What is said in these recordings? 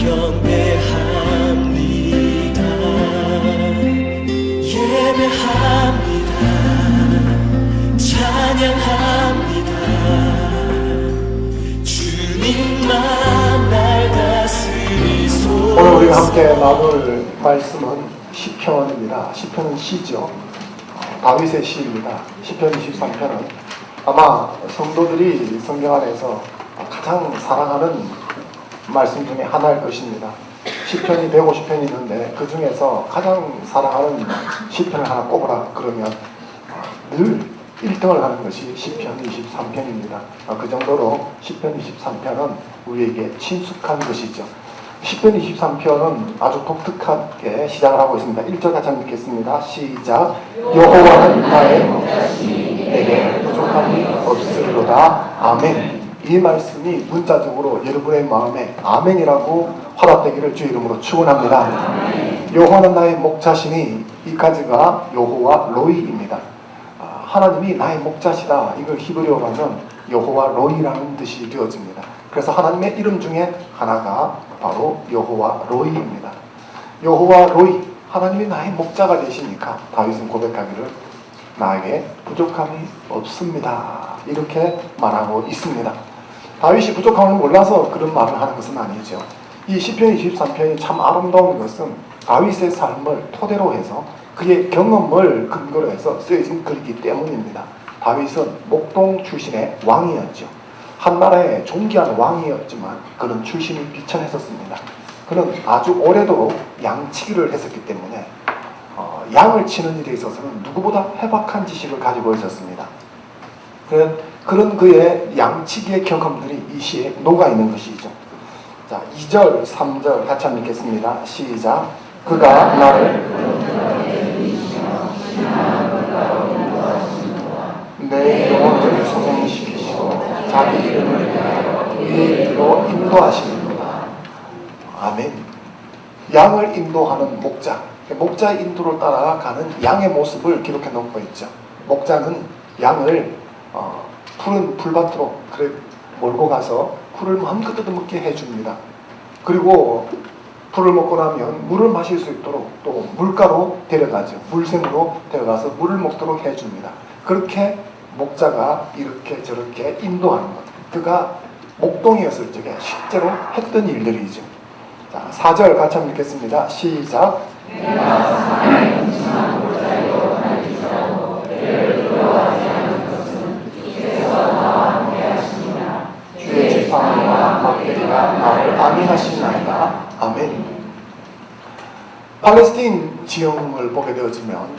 경배합니다. 예배합니다. 찬양합니다. 주님만 날 다스리소서. 오늘 우리가 함께 나눌 말씀은 시편입니다. 시편은 시죠. 다윗의 시입니다. 시편 23편은 아마 성도들이 성경 안에서 가장 사랑하는 말씀 중에 하나일 것입니다. 시편이 150편이 있는데 그 중에서 가장 사랑하는 시편을 하나 꼽으라 그러면 늘 1등을 하는 것이 시편 23편입니다. 그 정도로 시편 23편은 우리에게 친숙한 것이죠. 시편 23편은 아주 독특하게 시작을 하고 있습니다. 1절 같이 한번 읽겠습니다. 시작. 여호와는 나의 목자시니 내게 부족함이 없으리로다. 아멘. 이 말씀이 문자적으로 여러분의 마음에 아멘이라고 화답되기를 주 이름으로 축원합니다. 여호와는 나의 목자시니 이까지가 여호와 로이입니다. 하나님이 나의 목자시다. 이걸 히브리어로 하면 여호와 로이라는 뜻이 되어집니다. 그래서 하나님의 이름 중에 하나가 바로 여호와 로이입니다. 여호와 로이, 하나님이 나의 목자가 되시니까 다윗은 고백하기를 나에게 부족함이 없습니다. 이렇게 말하고 있습니다. 다윗이 부족함을 몰라서 그런 말을 하는 것은 아니죠. 이 시편 23편이 참 아름다운 것은 다윗의 삶을 토대로 해서 그의 경험을 근거로 해서 쓰여진 글이기 때문입니다. 다윗은 목동 출신의 왕이었죠. 한나라의 존귀한 왕이었지만 그는 출신이 비천했었습니다. 그는 아주 오래도록 양치기를 했었기 때문에 양을 치는 일에 있어서는 누구보다 해박한 지식을 가지고 있었습니다. 그런 그의 양치기의 경험들이 이 시에 녹아있는 것이죠. 자, 2절, 3절 같이 한번 읽겠습니다. 시작. 그가 나를 내 영혼을 소생시키시고 자기 이름을 위하여 그의 길로 인도하시는구나. 아멘. 양을 인도하는 목자, 목자의 인도를 따라가는 양의 모습을 기록해 놓고 있죠. 목자는 양을 푸른 풀밭으로 몰고 가서 풀을 마음껏 뜯어먹게 해줍니다. 그리고 풀을 먹고 나면 물을 마실 수 있도록 또 물가로 데려가죠. 물샘으로 데려가서 물을 먹도록 해줍니다. 그렇게 목자가 이렇게 저렇게 인도하는 것, 그가 목동이었을 적에 실제로 했던 일들이죠. 자, 4절 같이 한번 읽겠습니다. 시작. 주의 지팡이와 막대기가 나를 안위하시나이다. 아멘. 팔레스틴 지형을 보게 되어지면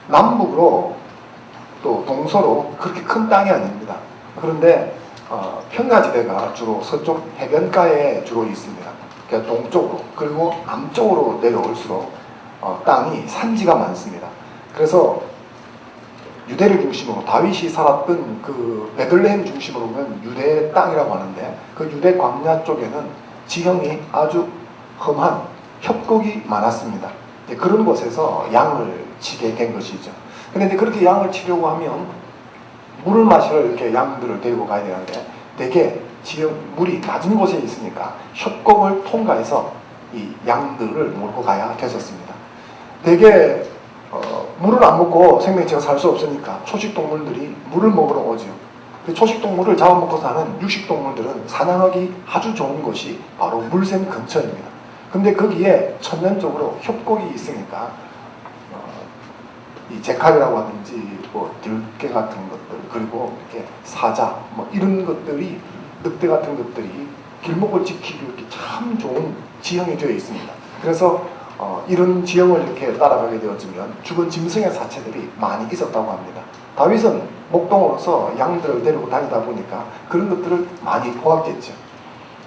남북으로 또 동서로 그렇게 큰 땅이 아닙니다. 그런데 평야지대가 주로 서쪽 해변가에 주로 있습니다. 그러니까 동쪽으로 그리고 남쪽으로 내려올수록 땅이 산지가 많습니다. 그래서 유대를 중심으로 다윗이 살았던 그 베들레헴 중심으로 보면 유대 땅이라고 하는데 그 유대 광야 쪽에는 지형이 아주 험한 협곡이 많았습니다. 그런 곳에서 양을 치게 된 것이죠. 그런데 그렇게 양을 치려고 하면 물을 마시러 이렇게 양들을 데리고 가야 되는데 대개 지형 물이 낮은 곳에 있으니까 협곡을 통과해서 이 양들을 몰고 가야 됐었습니다. 대개 물을 안 먹고 생명체가 살 수 없으니까 초식동물들이 물을 먹으러 오죠. 그 초식동물을 잡아먹고 사는 육식동물들은 사냥하기 아주 좋은 곳이 바로 물샘 근처입니다. 근데 거기에 천연적으로 협곡이 있으니까 이 제칼이라고 하든지 뭐 들깨 같은 것들 그리고 이렇게 사자 뭐 이런 것들이 늑대 같은 것들이 길목을 지키기 이렇게 참 좋은 지형이 되어 있습니다. 그래서 이런 지형을 이렇게 따라가게 되어지면 죽은 짐승의 사체들이 많이 있었다고 합니다. 다윗은 목동으로서 양들을 데리고 다니다 보니까 그런 것들을 많이 보았겠죠.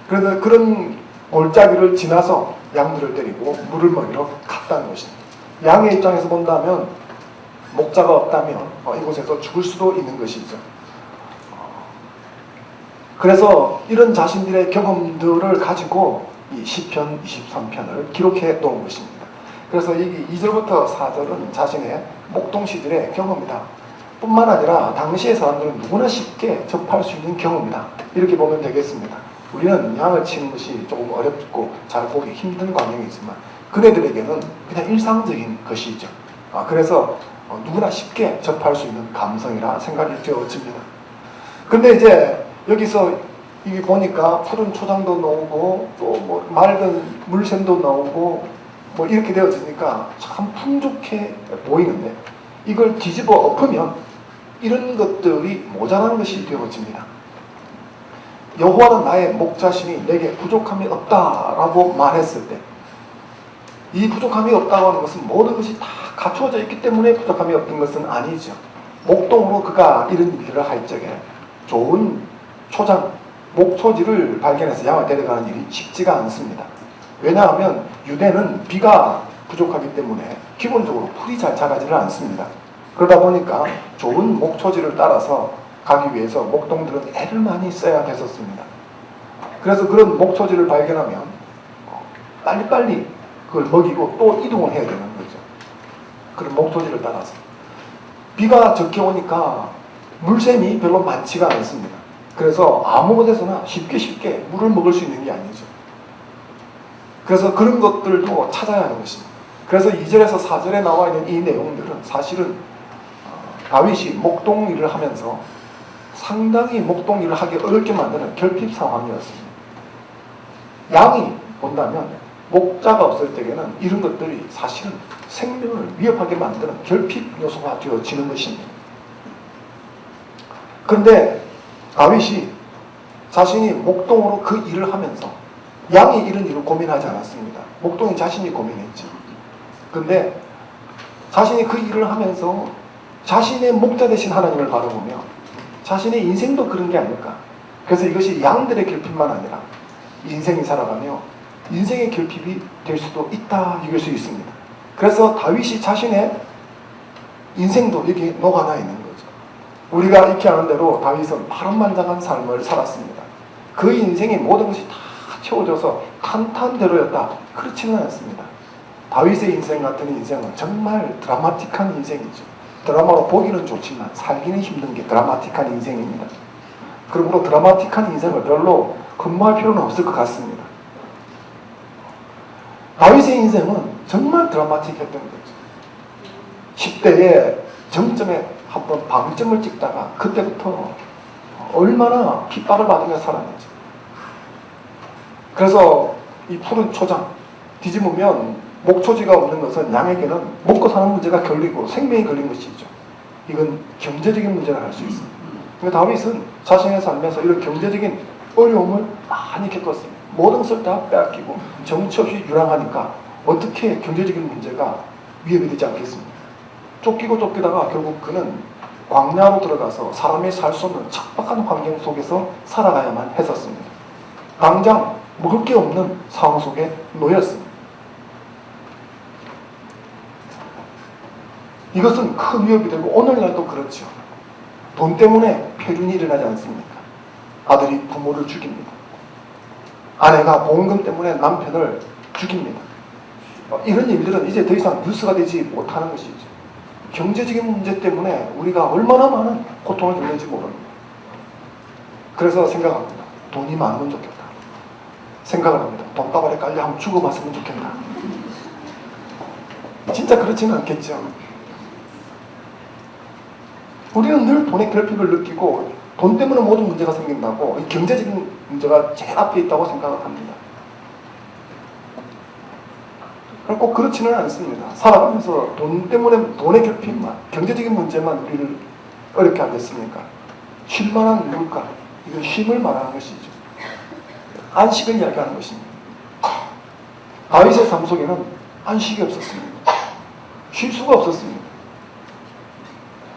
그래서 그런 골짜기를 지나서 양들을 데리고 물을 먹이러 갔다는 것입니다. 양의 입장에서 본다면 목자가 없다면 이곳에서 죽을 수도 있는 것이죠. 그래서 이런 자신들의 경험들을 가지고 이 시편 23편을 기록해 놓은 것입니다. 그래서 이 2절부터 4절은 자신의 목동 시절의 경험이다. 뿐만 아니라 당시의 사람들은 누구나 쉽게 접할 수 있는 경험이다. 이렇게 보면 되겠습니다. 우리는 양을 치는 것이 조금 어렵고 잘 보기 힘든 광경이지만 그네들에게는 그냥 일상적인 것이죠. 그래서 누구나 쉽게 접할 수 있는 감성이라 생각이 되어집니다. 근데 이제 여기서 이게 보니까 푸른 초장도 나오고 또 뭐 맑은 물샘도 나오고 뭐 이렇게 되어지니까 참 풍족해 보이는데 이걸 뒤집어 엎으면 이런 것들이 모자란 것이 되어집니다. 여호와는 나의 목자시니 내게 부족함이 없다라고 말했을 때 이 부족함이 없다고 하는 것은 모든 것이 다 갖추어져 있기 때문에 부족함이 없던 것은 아니죠. 목동으로 그가 이런 일을 할 적에 좋은 초장, 목초지를 발견해서 양을 데려가는 일이 쉽지가 않습니다. 왜냐하면 유대는 비가 부족하기 때문에 기본적으로 풀이 잘 자라지를 않습니다. 그러다 보니까 좋은 목초지를 따라서 가기 위해서 목동들은 애를 많이 써야 됐었습니다. 그래서 그런 목초지를 발견하면 빨리빨리 그걸 먹이고 또 이동을 해야 되는 거죠. 그런 목초지를 따라서. 비가 적게 오니까 물샘이 별로 많지가 않습니다. 그래서 아무 곳에서나 쉽게 물을 먹을 수 있는 게 아니죠. 그래서 그런 것들도 찾아야 하는 것입니다. 그래서 2절에서 4절에 나와 있는 이 내용들은 사실은 다윗이 목동 일을 하면서 상당히 목동 일을 하기 어렵게 만드는 결핍 상황이었습니다. 양이 본다면 목자가 없을 때에는 이런 것들이 사실은 생명을 위협하게 만드는 결핍 요소가 되어지는 것입니다. 그런데 다윗이 자신이 목동으로 그 일을 하면서 양이 이런 일을 고민하지 않았습니다. 목동이 자신이 고민했지. 그런데 자신이 그 일을 하면서 자신의 목자 되신 하나님을 바라보며 자신의 인생도 그런 게 아닐까. 그래서 이것이 양들의 결핍만 아니라 인생이 살아가며 인생의 결핍이 될 수도 있다 이길 수 있습니다. 그래서 다윗이 자신의 인생도 여기에 녹아나 있는 거죠. 우리가 익히 아는 대로 다윗은 파란만장한 삶을 살았습니다. 그 인생의 모든 것이 다 채워져서 탄탄대로였다. 그렇지는 않습니다. 다윗의 인생 같은 인생은 정말 드라마틱한 인생이죠. 드라마로 보기는 좋지만 살기는 힘든 게 드라마틱한 인생입니다. 그러므로 드라마틱한 인생을 별로 근무할 필요는 없을 것 같습니다. 다윗의 인생은 정말 드라마틱했던 거죠. 10대에 정점에 한번 방점을 찍다가 그때부터 얼마나 핍박을 받으며 살았는지. 그래서 이 푸른 초장 뒤집으면 목초지가 없는 것은 양에게는 먹고 사는 문제가 걸리고 생명이 걸린 것이죠. 이건 경제적인 문제라 할 수 있습니다. 그러니까 다윗은 자신의 삶에서 이런 경제적인 어려움을 많이 겪었습니다. 모든 것을 다 빼앗기고 정치 없이 유랑하니까 어떻게 경제적인 문제가 위협이 되지 않겠습니까? 쫓기고 쫓기다가 결국 그는 광야로 들어가서 사람이 살 수 없는 척박한 환경 속에서 살아가야만 했었습니다. 당장 먹을 게 없는 상황 속에 놓였습니다. 이것은 큰 위협이 되고 오늘날도 그렇죠. 돈 때문에 폐륜이 일어나지 않습니까? 아들이 부모를 죽입니다. 아내가 보험금 때문에 남편을 죽입니다. 이런 일들은 이제 더 이상 뉴스가 되지 못하는 것이죠. 경제적인 문제 때문에 우리가 얼마나 많은 고통을 겪는지 모릅니다. 그래서 생각합니다. 돈이 많으면 좋겠다. 생각을 합니다. 돈다발에 깔려 한번 죽어봤으면 좋겠다. 진짜 그렇지는 않겠죠. 우리는 늘 돈의 결핍을 느끼고 돈 때문에 모든 문제가 생긴다고 이 경제적인 문제가 제일 앞에 있다고 생각을 합니다. 꼭 그렇지는 않습니다. 살아가면서 돈 때문에 돈의 결핍만, 경제적인 문제만 우리를 어렵게 하겠습니까? 쉴만한 물가, 이건 쉼을 말하는 것이죠. 안식을 이야기하는 것입니다. 다윗의 삶 속에는 안식이 없었습니다. 쉴 수가 없었습니다.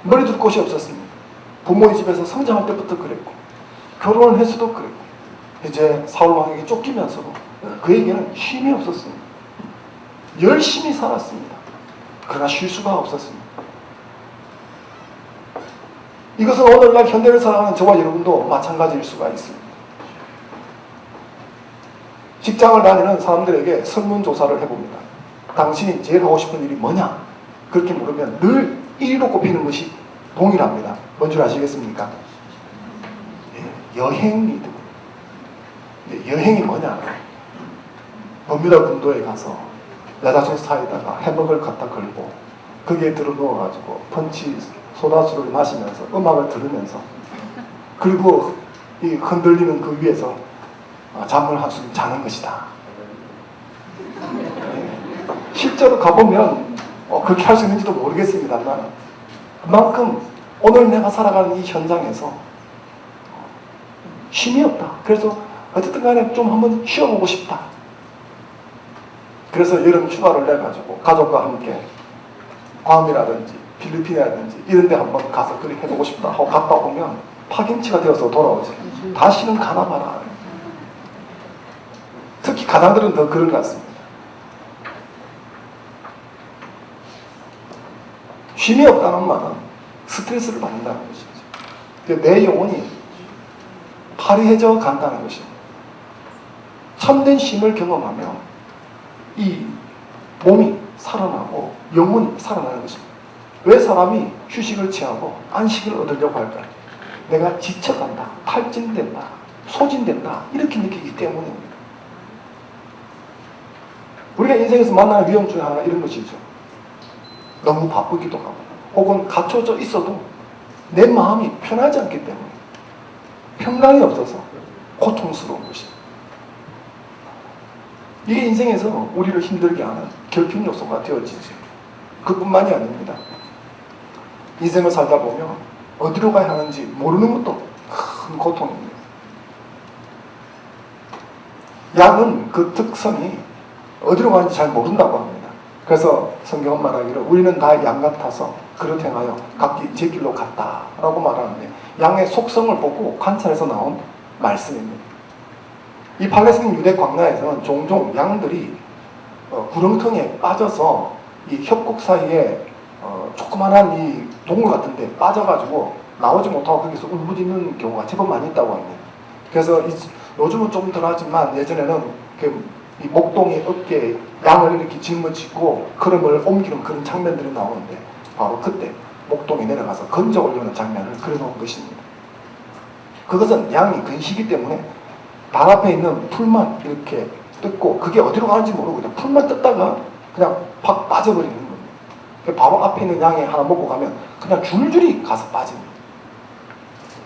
머리 둘 곳이 없었습니다. 부모의 집에서 성장할 때부터 그랬고 결혼을 했어도 그랬고 이제 사울 왕에게 쫓기면서도 그에게는 쉼이 없었습니다. 열심히 살았습니다. 그러나 쉴 수가 없었습니다. 이것은 오늘날 현대를 살아가는 저와 여러분도 마찬가지일 수가 있습니다. 직장을 다니는 사람들에게 설문조사를 해봅니다. 당신이 제일 하고 싶은 일이 뭐냐? 그렇게 물으면 늘 1위로 꼽히는 것이 동일합니다. 뭔 줄 아시겠습니까? 여행이 됩니다. 이제 여행이 뭐냐? 버뮤다 군도에 가서 여자친 사이에다가 해먹을 갖다 걸고 거기에 들어 누워가지고 펀치 소다수를 마시면서 음악을 들으면서 그리고 이 흔들리는 그 위에서 잠을 한숨 자는 것이다. 실제로 가보면 그렇게 할 수 있는지도 모르겠습니다. 나는 그만큼 오늘 내가 살아가는 이 현장에서 쉼이 없다. 그래서 어쨌든 간에 좀 한번 쉬어보고 싶다. 그래서 여름 휴가를 내가지고 가족과 함께 괌이라든지 필리핀이라든지 이런 데 한번 가서 그렇게 해보고 싶다 하고 갔다 오면 파김치가 되어서 돌아오지. 다시는 가나 봐라. 특히 가장들은 더 그런 것 같습니다. 쉼이 없다는 말은 스트레스를 받는다는 것이죠. 내 영혼이 파리해져 간다는 것입니다. 참된 쉼을 경험하면 이 몸이 살아나고 영혼이 살아나는 것입니다. 왜 사람이 휴식을 취하고 안식을 얻으려고 할까요? 내가 지쳐간다, 탈진된다, 소진된다 이렇게 느끼기 때문입니다. 우리가 인생에서 만나는 위험 중에 하나 이런 것이죠. 너무 바쁘기도 하고 혹은 갇혀져 있어도 내 마음이 편하지 않기 때문에 평강이 없어서 고통스러운 것입니다. 이게 인생에서 우리를 힘들게 하는 결핍 요소가 되어지지. 그뿐만이 아닙니다. 인생을 살다 보면 어디로 가야 하는지 모르는 것도 큰 고통입니다. 양은 그 특성이 어디로 가는지 잘 모른다고 합니다. 그래서 성경은 말하기를 우리는 다 양 같아서 그릇 행하여 각기 제 길로 갔다 라고 말하는데 양의 속성을 보고 관찰해서 나온 말씀입니다. 이 팔레스틴 유대 광야에서는 종종 양들이 구렁텅이에 빠져서 이 협곡 사이에 조그만한 이 동굴 같은데 빠져가지고 나오지 못하고 거기서 울부짖는 경우가 제법 많이 있다고 합니다. 그래서 요즘은 좀 덜하지만 예전에는 이 목동의 어깨에 양을 이렇게 짊어지고 걸음을 옮기는 그런 장면들이 나오는데 바로 그때 목동에 내려가서 건져 올리는 장면을 그려놓은 것입니다. 그것은 양이 근시기 때문에 발 앞에 있는 풀만 이렇게 뜯고 그게 어디로 가는지 모르고 그냥 풀만 뜯다가 그냥 팍 빠져버리는 겁니다. 바로 앞에 있는 양이 하나 먹고 가면 그냥 줄줄이 가서 빠집니다.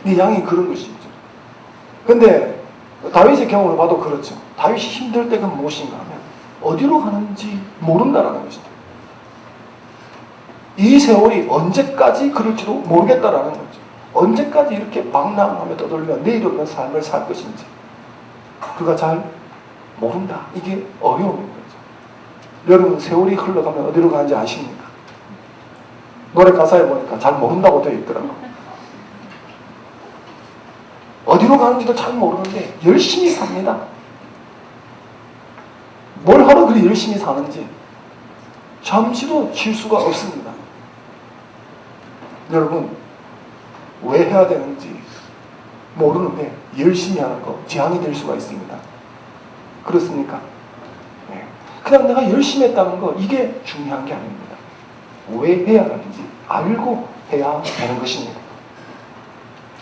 이 양이 그런 것이죠. 근데 다윗의 경우를 봐도 그렇죠. 다윗이 힘들 때가 무엇인가 하면 어디로 가는지 모른다라는 것입니다. 이 세월이 언제까지 그럴지도 모르겠다라는 거죠. 언제까지 이렇게 방랑하며 떠돌며 내일 없는 삶을 살 것인지 그가 잘 모른다. 이게 어려운 거죠. 여러분 세월이 흘러가면 어디로 가는지 아십니까? 노래 가사에 보니까 잘 모른다고 되어 있더라고요. 어디로 가는지도 잘 모르는데 열심히 삽니다. 뭘 하러 그리 열심히 사는지 잠시도 쉴 수가 없습니다. 여러분 왜 해야 되는지 모르는데 열심히 하는 거 재앙이 될 수가 있습니다. 그렇습니까? 네. 그냥 내가 열심히 했다는 거 이게 중요한 게 아닙니다. 왜 해야 하는지 알고 해야 되는 것입니다.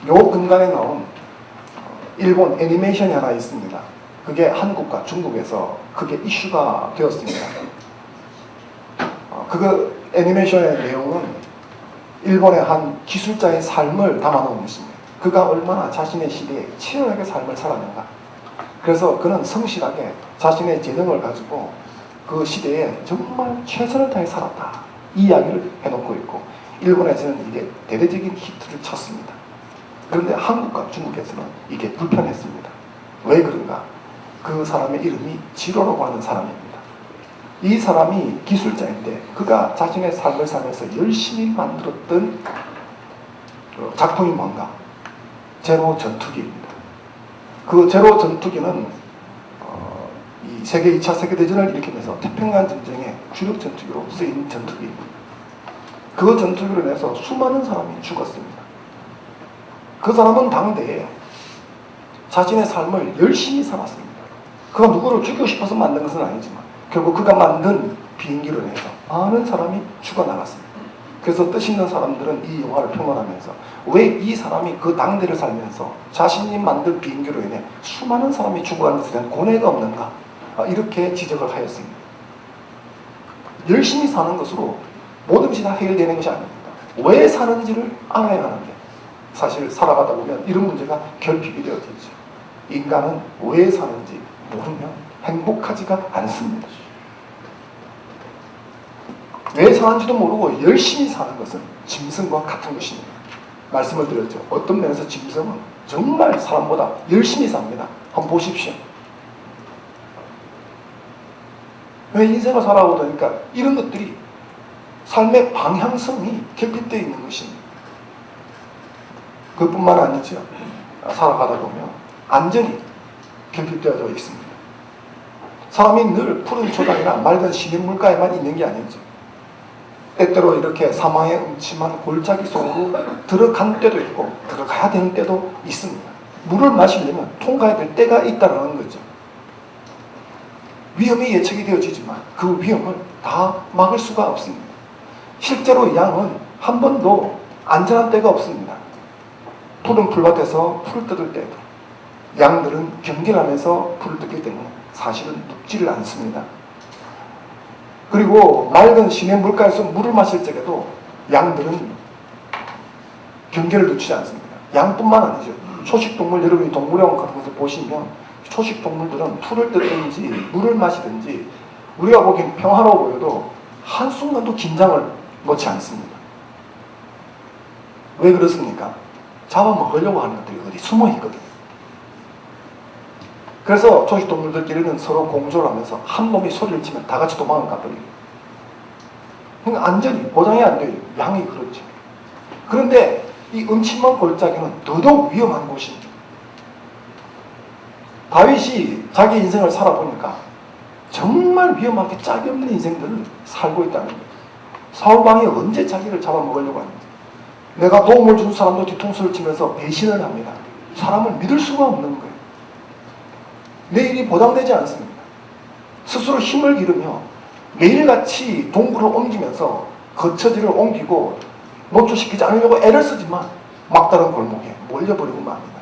요 근간에 나온 일본 애니메이션이 하나 있습니다. 그게 한국과 중국에서 그게 이슈가 되었습니다. 그 애니메이션의 내용은 일본의 한 기술자의 삶을 담아놓은 것입니다. 그가 얼마나 자신의 시대에 치열하게 삶을 살았는가. 그래서 그는 성실하게 자신의 재능을 가지고 그 시대에 정말 최선을 다해 살았다. 이 이야기를 해놓고 있고 일본에서는 이게 대대적인 히트를 쳤습니다. 그런데 한국과 중국에서는 이게 불편했습니다. 왜 그런가? 그 사람의 이름이 지로라고 하는 사람입니다. 이 사람이 기술자인데 그가 자신의 삶을 살면서 열심히 만들었던 작품이 뭔가? 제로 전투기입니다. 그 제로 전투기는 이 세계 2차 세계대전을 일으키면서 태평양 전쟁의 주력 전투기로 쓰인 전투기입니다. 그 전투기로 인해서 수많은 사람이 죽었습니다. 그 사람은 당대에 자신의 삶을 열심히 살았습니다. 그가 누구를 죽이고 싶어서 만든 것은 아니지만 결국 그가 만든 비행기로 인해서 많은 사람이 죽어나갔습니다. 그래서 뜻 있는 사람들은 이 영화를 평론하면서 왜 이 사람이 그 당대를 살면서 자신이 만든 비행기로 인해 수많은 사람이 죽어가는 것에 대한 고뇌가 없는가? 이렇게 지적을 하였습니다. 열심히 사는 것으로 모든 것이 다 해결되는 것이 아닙니다. 왜 사는지를 알아야 하는데 사실 살아가다 보면 이런 문제가 결핍이 되어지죠. 인간은 왜 사는지 모르면 행복하지가 않습니다. 왜 사는지도 모르고 열심히 사는 것은 짐승과 같은 것입니다. 말씀을 드렸죠. 어떤 면에서 짐승은 정말 사람보다 열심히 삽니다. 한번 보십시오. 왜 인생을 살아오다 보니까 이런 것들이 삶의 방향성이 결핍되어 있는 것입니다. 그뿐만 아니죠. 살아가다 보면 안전이 결핍되어져 있습니다. 사람이 늘 푸른 초장이나 맑은 시냇물가에만 있는 게 아니죠. 때때로 이렇게 사망의 음침한 골짜기 속으로 들어간 때도 있고 들어가야 되는 때도 있습니다. 물을 마시려면 통과해야 될 때가 있다는 거죠. 위험이 예측이 되어지지만 그 위험을 다 막을 수가 없습니다. 실제로 양은 한 번도 안전한 때가 없습니다. 푸른 풀밭에서 풀을 뜯을 때도 양들은 경계하면서 풀을 뜯기 때문에 사실은 눕지를 않습니다. 그리고 맑은 시냇물가에서 물을 마실 적에도 양들은 경계를 놓치지 않습니다. 양뿐만 아니죠. 초식동물, 여러분이 동물원 같은 것을 보시면 초식동물들은 풀을 뜯든지 물을 마시든지 우리가 보기엔 평화로워 보여도 한순간도 긴장을 놓지 않습니다. 왜 그렇습니까? 잡아먹으려고 하는 것들이 어디 숨어 있거든요. 그래서 초식동물들끼리는 서로 공조를 하면서 한 놈이 소리를 치면 다 같이 도망을 가버려요. 그러니까 안전이 보장이 안 돼요. 양이 그렇죠. 그런데 이 음침한 골짜기는 더더욱 위험한 곳입니다. 다윗이 자기 인생을 살아보니까 정말 위험하게 짝이 없는 인생들을 살고 있다는 거예요. 사울왕이 언제 자기를 잡아먹으려고 하는지. 내가 도움을 준 사람도 뒤통수를 치면서 배신을 합니다. 사람을 믿을 수가 없는 거예요. 내 일이 보장되지 않습니다. 스스로 힘을 기르며 매일같이 동굴을 옮기면서 거처지를 옮기고 노출시키지 않으려고 애를 쓰지만 막다른 골목에 몰려버리고 맙니다.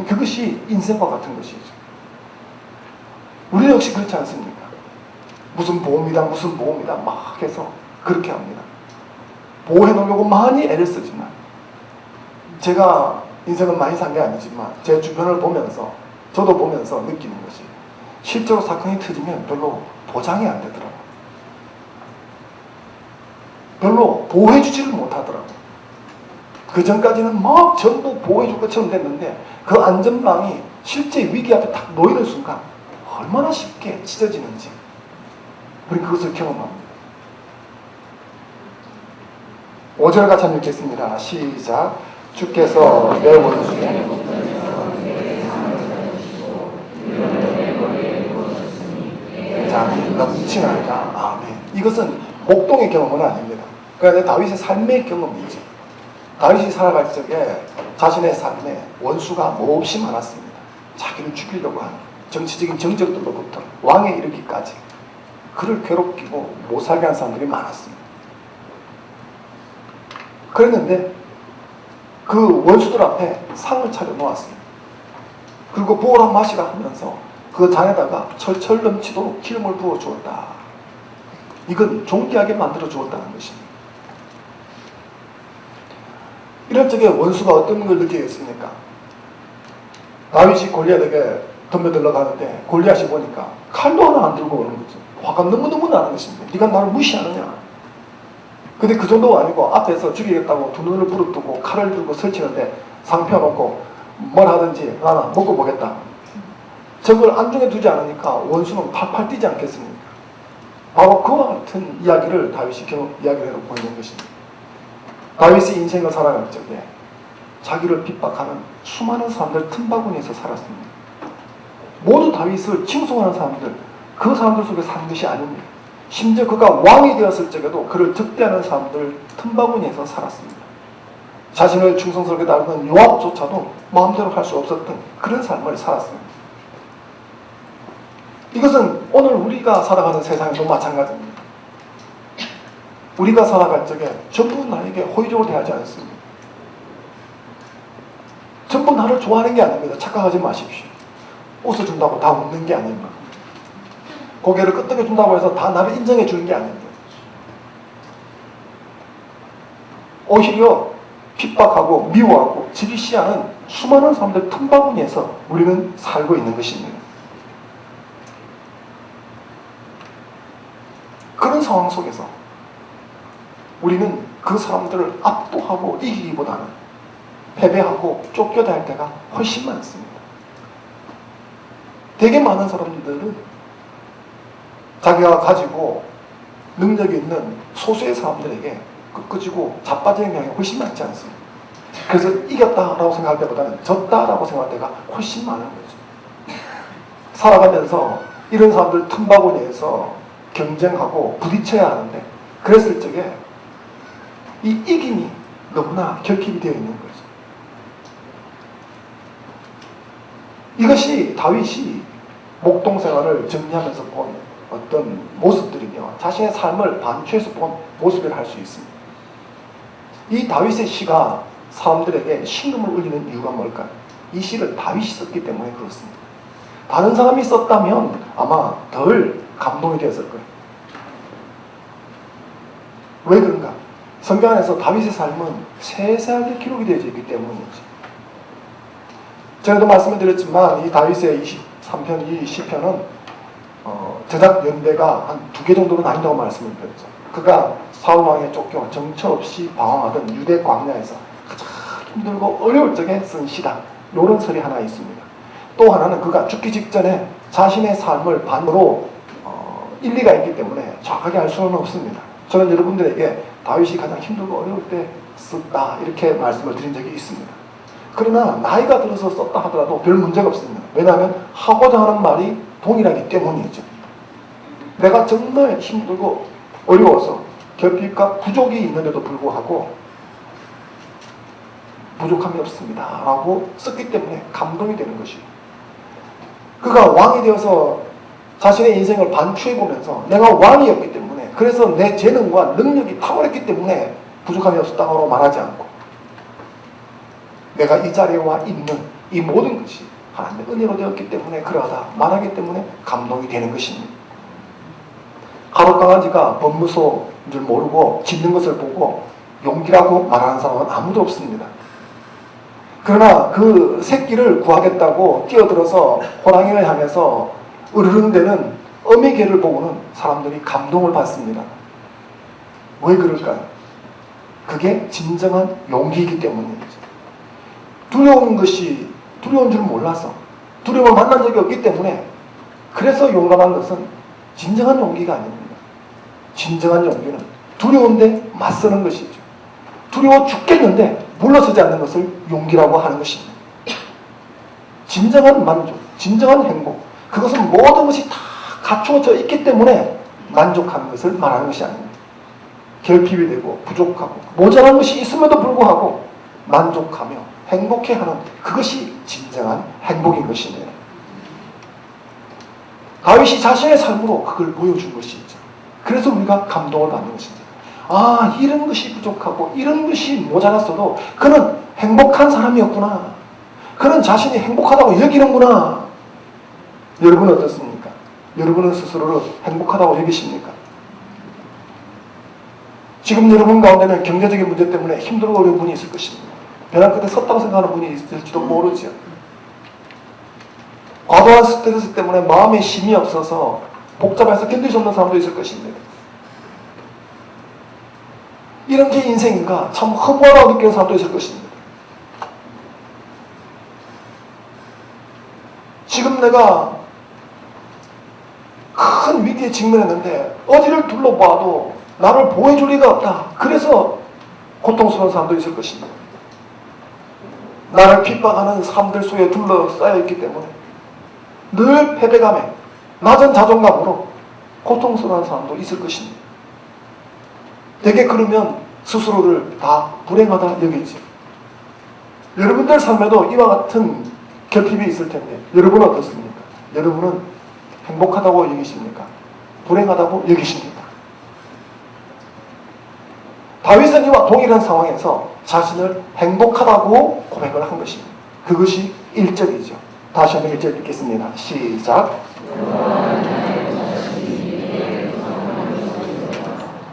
그것이 인생과 같은 것이죠. 우리 역시 그렇지 않습니까? 무슨 보험이다 무슨 보험이다 막 해서 그렇게 합니다. 보호해 놓으려고 많이 애를 쓰지만 제가 인생은 많이 산 게 아니지만 제 주변을 보면서 저도 보면서 느끼는 것이 실제로 사건이 터지면 별로 보장이 안 되더라고요. 별로 보호해주지를 못하더라고요. 그 전까지는 막 전부 보호해줄 것처럼 됐는데 그 안전망이 실제 위기 앞에 딱 놓이는 순간 얼마나 쉽게 찢어지는지 우리는 그것을 경험합니다. 5절 같이 한번 읽겠습니다. 시작. 주께서 내 원수에 장이 넘치나이다. 아멘. 이것은 목동의 경험은 아닙니다. 그러니까 다윗의 삶의 경험이죠. 다윗이 살아갈 적에 자신의 삶에 원수가 몹시 많았습니다. 자기를 죽이려고 하는 정치적인 정적들로부터 왕에 이르기까지 그를 괴롭히고 못살게 하는 사람들이 많았습니다. 그랬는데 그 원수들 앞에 상을 차려 놓았습니다. 그리고 부어라 마시라 하면서 그 잔에다가 철철 넘치도록 기름을 부어 주었다. 이건 존귀하게 만들어 주었다는 것입니다. 이럴 적에 원수가 어떤 걸 느끼겠습니까? 다윗이 골리앗에게 덤벼들러 가는데 골리앗이 보니까 칼도 하나 안 들고 오는 거죠. 화가 너무너무 나는 것입니다. 네가 나를 무시하느냐. 근데 그 정도가 아니고 앞에서 죽이겠다고 두 눈을 부릅뜨고 칼을 들고 설치는데 상 펴놓고 뭘 하든지 나는 먹고 보겠다. 적을 안중에 두지 않으니까 원수는 팔팔 뛰지 않겠습니까? 바로 그와 같은 이야기를 다윗이 이야기를 해놓고 있는 것입니다. 다윗이 인생을 살아갈 적에 자기를 핍박하는 수많은 사람들 틈바구니에서 살았습니다. 모두 다윗을 칭송하는 사람들, 그 사람들 속에 사는 것이 아닙니다. 심지어 그가 왕이 되었을 적에도 그를 적대하는 사람들 틈바구니에서 살았습니다. 자신을 충성스럽게 다루는 요압조차도 마음대로 할 수 없었던 그런 삶을 살았습니다. 이것은 오늘 우리가 살아가는 세상에도 마찬가지입니다. 우리가 살아갈 적에 전부 나에게 호의적으로 대하지 않습니다. 전부 나를 좋아하는 게 아닙니다. 착각하지 마십시오. 웃어준다고 다 웃는 게 아닙니다. 고개를 끄덕여준다고 해서 다 나를 인정해 주는 게 아닙니다. 오히려 핍박하고 미워하고 지리시하는 수많은 사람들 틈바구니에서 우리는 살고 있는 것입니다. 그런 상황 속에서 우리는 그 사람들을 압도하고 이기기보다는 패배하고 쫓겨날 때가 훨씬 많습니다. 되게 많은 사람들은 자기가 가지고 능력이 있는 소수의 사람들에게 끄지고 자빠지는 경향이 훨씬 많지 않습니다. 그래서 이겼다라고 생각할 때보다는 졌다라고 생각할 때가 훨씬 많은 거죠. 살아가면서 이런 사람들 틈바구니에서 경쟁하고 부딪혀야 하는데 그랬을 적에 이 이김이 너무나 결핍이 되어 있는 거죠. 이것이 다윗이 목동 생활을 정리하면서 본 어떤 모습들이며 자신의 삶을 반추해서 본 모습이라 할 수 있습니다. 이 다윗의 시가 사람들에게 신금을 울리는 이유가 뭘까요? 이 시를 다윗이 썼기 때문에 그렇습니다. 다른 사람이 썼다면 아마 덜 감동이 되었을 거예요. 왜 그런가? 성경 안에서 다윗의 삶은 세세하게 기록이 되어 있기 때문이죠. 전에도 말씀을 드렸지만 이 다윗의 23편, 이 시편은 제작 연대가 한 2개 정도로 나뉜다고 말씀을 드렸죠. 그가 사울왕에 쫓겨 정처 없이 방황하던 유대 광야에서 가장 힘들고 어려울 적에 쓴 시다. 이런 설이 하나 있습니다. 또 하나는 그가 죽기 직전에 자신의 삶을 반으로 일리가 있기 때문에 정확하게 알 수는 없습니다. 저는 여러분들에게 다윗이 가장 힘들고 어려울 때 썼다 이렇게 말씀을 드린 적이 있습니다. 그러나 나이가 들어서 썼다 하더라도 별 문제가 없습니다. 왜냐하면 하고자 하는 말이 동일하기 때문이죠. 내가 정말 힘들고 어려워서 결핍과 부족이 있는데도 불구하고 부족함이 없습니다 라고 썼기 때문에 감동이 되는 것이에요. 그가 왕이 되어서 자신의 인생을 반추해보면서 내가 왕이었기 때문에 그래서 내 재능과 능력이 탁월했기 때문에 부족함이 없었다고 말하지 않고 내가 이 자리에 와 있는 이 모든 것이 하나님의 은혜로 되었기 때문에 그러하다 말하기 때문에 감동이 되는 것입니다. 하루 강아지가 법무소인 줄 모르고 짖는 것을 보고 용기라고 말하는 사람은 아무도 없습니다. 그러나 그 새끼를 구하겠다고 뛰어들어서 호랑이를 향해서 으르릉대는 어미 개를 보고는 사람들이 감동을 받습니다. 왜 그럴까요? 그게 진정한 용기이기 때문이죠. 두려운 것이 두려운 줄 몰라서 두려움을 만난 적이 없기 때문에 그래서 용감한 것은 진정한 용기가 아닙니다. 진정한 용기는 두려운데 맞서는 것이죠. 두려워 죽겠는데 물러서지 않는 것을 용기라고 하는 것입니다. 진정한 만족, 진정한 행복, 그것은 모든 것이 다 갖추어져 있기 때문에 만족하는 것을 말하는 것이 아닙니다. 결핍이 되고 부족하고 모자란 것이 있음에도 불구하고 만족하며 행복해하는 그것이 진정한 행복인 것입니다. 다윗이 자신의 삶으로 그걸 보여준 것이죠. 그래서 우리가 감동을 받는 것입니다. 아, 이런 것이 부족하고 이런 것이 모자랐어도 그는 행복한 사람이었구나. 그는 자신이 행복하다고 여기는구나. 여러분은 어떻습니까? 여러분은 스스로를 행복하다고 여기십니까? 지금 여러분 가운데는 경제적인 문제 때문에 힘들고 어려운 분이 있을 것입니다. 벼랑 끝에 섰다고 생각하는 분이 있을지도 모르죠. 과도한 스트레스 때문에 마음에 힘이 없어서 복잡해서 견딜 수 없는 사람도 있을 것입니다. 이런 게 인생인가 참 허무하다고 느끼는 사람도 있을 것입니다. 지금 내가 큰 위기에 직면했는데 어디를 둘러봐도 나를 보호해줄 리가 없다. 그래서 고통스러운 사람도 있을 것입니다. 나를 핍박하는 사람들 속에 둘러싸여 있기 때문에 늘 패배감에 낮은 자존감으로 고통스러운 사람도 있을 것입니다. 되게 그러면 스스로를 다 불행하다 여기지. 여러분들 삶에도 이와 같은 결핍이 있을 텐데 여러분은 어떻습니까? 여러분은 행복하다고 여기십니까? 불행하다고 여기십니까? 다윗은 이와 동일한 상황에서 자신을 행복하다고 고백을 한 것입니다. 그것이 1절이죠. 다시 한번 1절 읽겠습니다. 시작.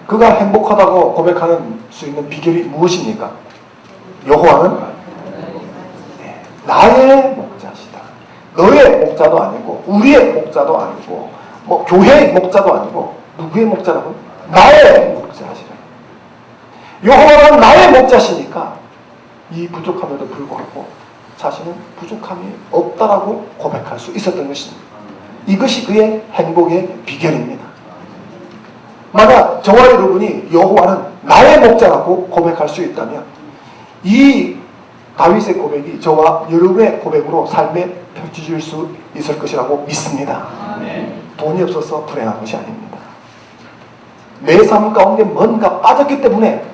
그가 행복하다고 고백하는 수 있는 비결이 무엇입니까? 여호와는 나의 목자시다. 너의 목자도 아니고 우리의 목자도 아니고 뭐 교회의 목자도 아니고 누구의 목자라고? 나의 목자시다. 여호와는 나의 목자시니까 이 부족함에도 불구하고 자신은 부족함이 없다라고 고백할 수 있었던 것입니다. 이것이 그의 행복의 비결입니다. 만약 저와 여러분이 여호와는 나의 목자라고 고백할 수 있다면 이 다윗의 고백이 저와 여러분의 고백으로 삶에 펼쳐질 수 있을 것이라고 믿습니다. 돈이 없어서 불행한 것이 아닙니다. 내 삶 가운데 뭔가 빠졌기 때문에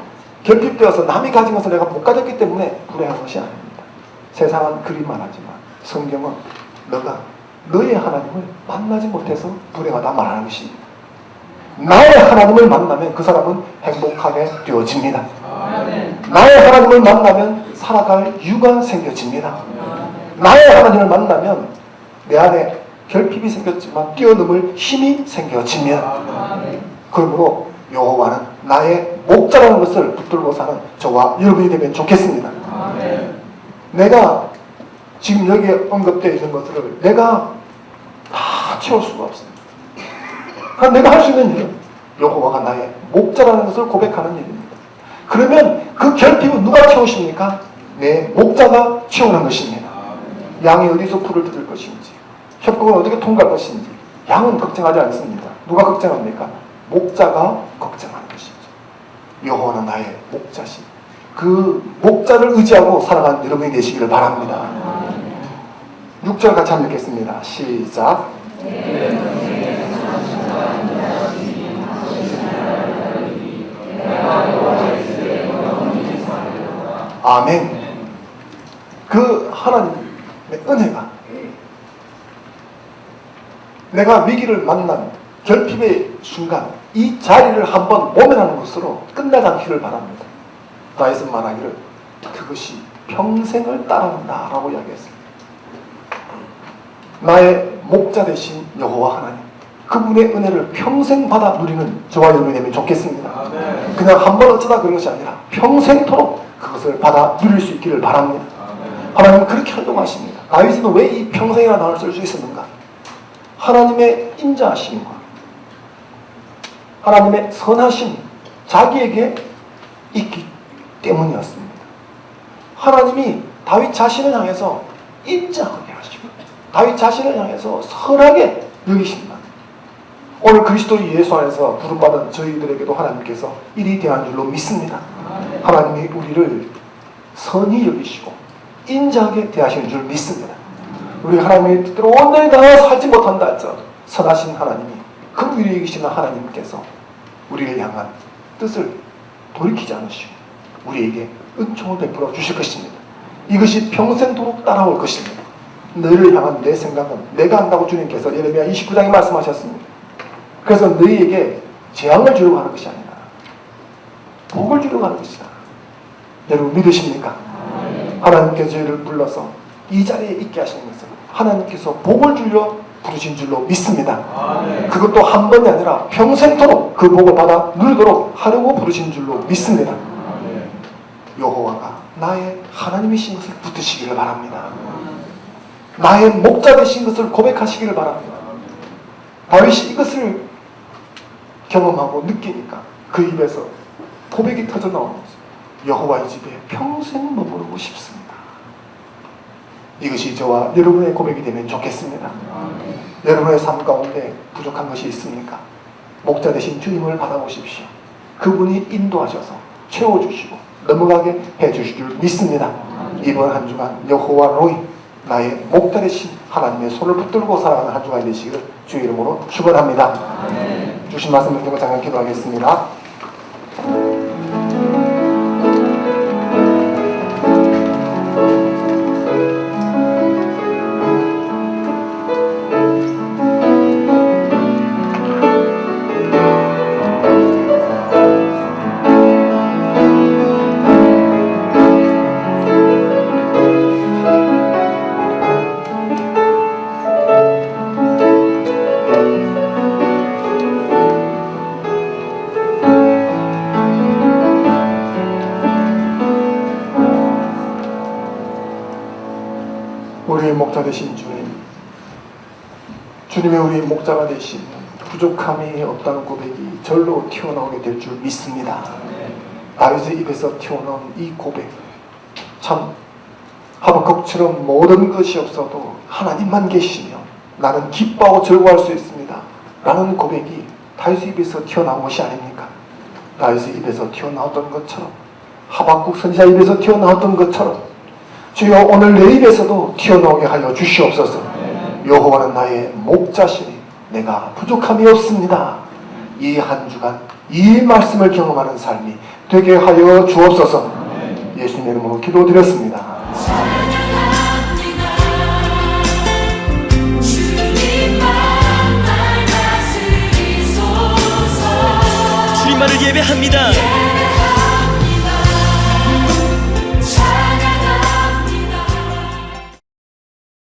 결핍되어서 남이 가진 것을 내가 못 가졌기 때문에 불행한 것이 아닙니다. 세상은 그리 말하지만 성경은 너가 너의 하나님을 만나지 못해서 불행하다 말하는 것입니다. 나의 하나님을 만나면 그 사람은 행복하게 되어집니다. 나의 하나님을 만나면 살아갈 이유가 생겨집니다. 나의 하나님을 만나면 내 안에 결핍이 생겼지만 뛰어넘을 힘이 생겨집니다. 그러므로 여호와는 나의 목자라는 것을 붙들고 사는 저와 여러분이 되면 좋겠습니다. 내가 지금 여기에 언급되어 있는 것들을 내가 다 채울 수가 없습니다. 내가 할 수 있는 일은 여호와가 나의 목자라는 것을 고백하는 일입니다. 그러면 그 결핍은 누가 채우십니까? 내 목자가 채우는 것입니다. 양이 어디서 풀을 뜯을 것인지, 협곡은 어떻게 통과할 것인지 양은 걱정하지 않습니다. 누가 걱정합니까? 목자가 걱정하는 것이죠. 여호와는 나의 목자시. 그 목자를 의지하고 살아가는 여러분이 되시기를 바랍니다. 6절 같이 한번 읽겠습니다. 시작. 아멘. 그 하나님의 은혜가 내가 위기를 만난 결핍의 순간 이 자리를 한번 모면하는 것으로 끝나지 않기를 바랍니다. 다윗은 말하기를 그것이 평생을 따라온다 라고 이야기했습니다. 나의 목자 되신 여호와 하나님, 그분의 은혜를 평생 받아 누리는 저와 여러분이 되면 좋겠습니다. 그냥 한번 어쩌다 그런 것이 아니라 평생토록 그것을 받아 누릴 수 있기를 바랍니다. 하나님은 그렇게 활동하십니다. 다윗은 왜 이 평생이라는 단어를 쓸 수 있었는가? 하나님의 인자하심과 하나님의 선하심이 자기에게 있기 때문이었습니다. 하나님이 다윗 자신을 향해서 인자하게 하시고 다윗 자신을 향해서 선하게 여기십니다. 오늘 그리스도 예수 안에서 부름받은 저희들에게도 하나님께서 일이 대한 줄로 믿습니다. 하나님이 우리를 선히 여기시고 인자하게 대하시는 줄 믿습니다. 우리 하나님의 뜻대로 온전히 다 살지 못한다 할지라도 선하신 하나님이 그 위에 계시는 하나님께서 우리를 향한 뜻을 돌이키지 않으시고 우리에게 은총을 베풀어 주실 것입니다. 이것이 평생도록 따라올 것입니다. 너희를 향한 내 생각은 내가 한다고 주님께서 예레미야 29장에 말씀하셨습니다. 그래서 너희에게 재앙을 주려고 하는 것이 아니라 복을 주려고 하는 것이다. 여러분 믿으십니까? 하나님께서 저희를 불러서 이 자리에 있게 하시는 것은 하나님께서 복을 주려 부르신 줄로 믿습니다. 그것도 한 번이 아니라 평생토록 그 복을 받아 누리도록 하려고 부르신 줄로 믿습니다. 여호와가 나의 하나님이신 것을 붙드시기를 바랍니다. 나의 목자 되신 것을 고백하시기를 바랍니다. 다윗이 이것을 경험하고 느끼니까 그 입에서 고백이 터져 나오는 거죠. 여호와의 집에 평생 머무르고 싶습니다. 이것이 저와 여러분의 고백이 되면 좋겠습니다. 여러분의 삶 가운데 부족한 것이 있습니까? 목자 되신 주님을 받아보십시오. 그분이 인도하셔서 채워주시고 넘어가게 해주실 줄 믿습니다. 이번 한 주간 여호와 로이 나의 목자 되신 하나님의 손을 붙들고 살아가는 한 주간이 되시기를 주의 이름으로 축원합니다. 주신 말씀 듣고 잠깐 기도하겠습니다. 우리의 목자 되신 주님, 주님의 우리 목자가 되신 부족함이 없다는 고백이 절로 튀어나오게 될 줄 믿습니다. 다윗의 입에서 튀어나온 이 고백, 참 하박국처럼 모든 것이 없어도 하나님만 계시며 나는 기뻐하고 즐거워할 수 있습니다 라는 고백이 다윗의 입에서 튀어나온 것이 아닙니까? 다윗의 입에서 튀어나왔던 것처럼, 하박국 선지자 입에서 튀어나왔던 것처럼 주여 오늘 내 입에서도 튀어나오게 하여 주시옵소서. 여호와는 나의 목자시니 내가 부족함이 없습니다. 이 한 주간 이 말씀을 경험하는 삶이 되게 하여 주옵소서. 예수님의 이름으로 기도드렸습니다. 주님만을 예배합니다.